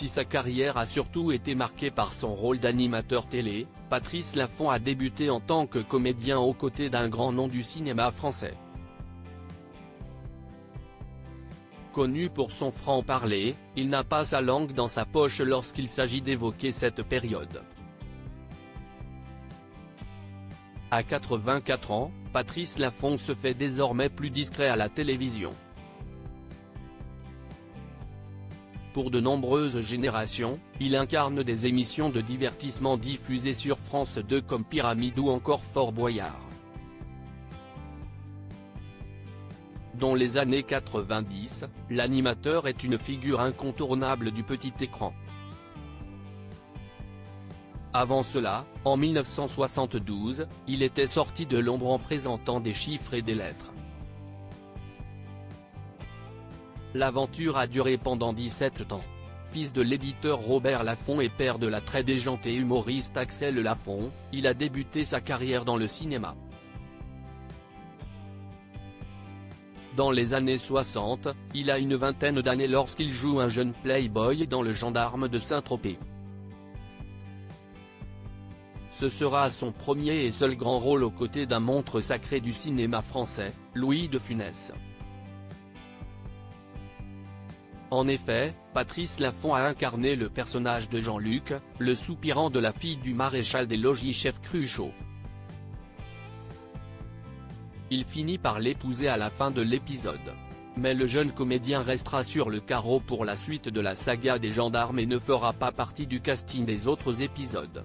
Si sa carrière a surtout été marquée par son rôle d'animateur télé, Patrice Laffont a débuté en tant que comédien aux côtés d'un grand nom du cinéma français. Connu pour son franc-parler, il n'a pas sa langue dans sa poche lorsqu'il s'agit d'évoquer cette période. À 84 ans, Patrice Laffont se fait désormais plus discret à la télévision. Pour de nombreuses générations, il incarne des émissions de divertissement diffusées sur France 2 comme Pyramide ou encore Fort Boyard. Dans les années 90, l'animateur est une figure incontournable du petit écran. Avant cela, en 1972, il était sorti de l'ombre en présentant des chiffres et des lettres. L'aventure a duré pendant 17 ans. Fils de l'éditeur Robert Laffont et père de la très déjanté humoriste Axel Laffont, il a débuté sa carrière dans le cinéma. Dans les années 60, il a une vingtaine d'années lorsqu'il joue un jeune playboy dans Le Gendarme de Saint-Tropez. Ce sera son premier et seul grand rôle aux côtés d'un monstre sacré du cinéma français, Louis de Funès. En effet, Patrice Laffont a incarné le personnage de Jean-Luc, le soupirant de la fille du maréchal des logis chef Cruchot. Il finit par l'épouser à la fin de l'épisode. Mais le jeune comédien restera sur le carreau pour la suite de la saga des gendarmes et ne fera pas partie du casting des autres épisodes.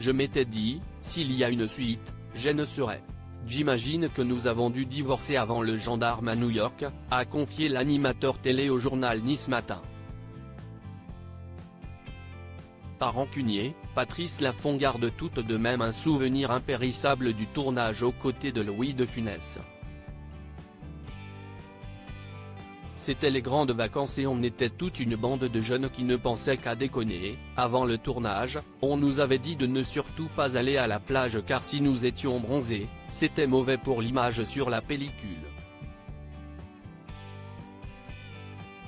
Je m'étais dit, s'il y a une suite, je ne serai. J'imagine que nous avons dû divorcer avant Le Gendarme à New York, a confié l'animateur télé au journal Nice Matin. Par rancunier, Patrice Laffont garde tout de même un souvenir impérissable du tournage aux côtés de Louis de Funès. C'était les grandes vacances et on était toute une bande de jeunes qui ne pensaient qu'à déconner. Avant le tournage, on nous avait dit de ne surtout pas aller à la plage car si nous étions bronzés, c'était mauvais pour l'image sur la pellicule.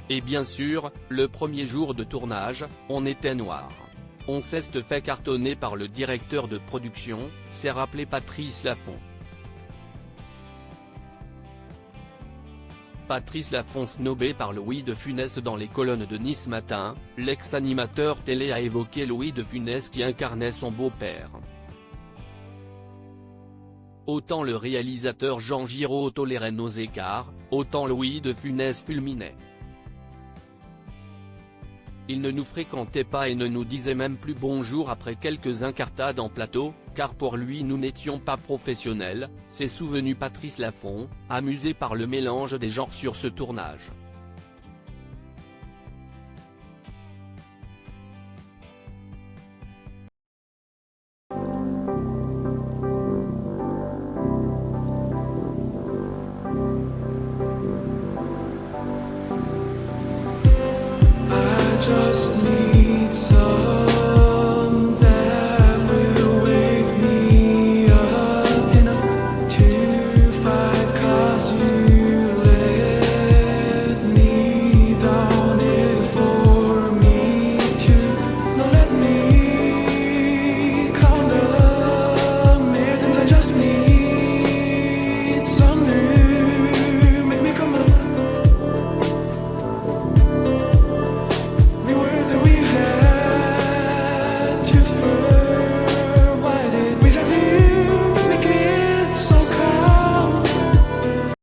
Et bien sûr, le premier jour de tournage, on était noirs. On s'est fait cartonner par le directeur de production, s'est rappelé Patrice Laffont. Patrice Laffont snobé par Louis de Funès dans les colonnes de Nice Matin, l'ex-animateur télé a évoqué Louis de Funès qui incarnait son beau-père. Autant le réalisateur Jean Giraud tolérait nos écarts, autant Louis de Funès fulminait. Il ne nous fréquentait pas et ne nous disait même plus bonjour après quelques incartades en plateau, car pour lui nous n'étions pas professionnels, s'est souvenu Patrice Laffont, amusé par le mélange des genres sur ce tournage.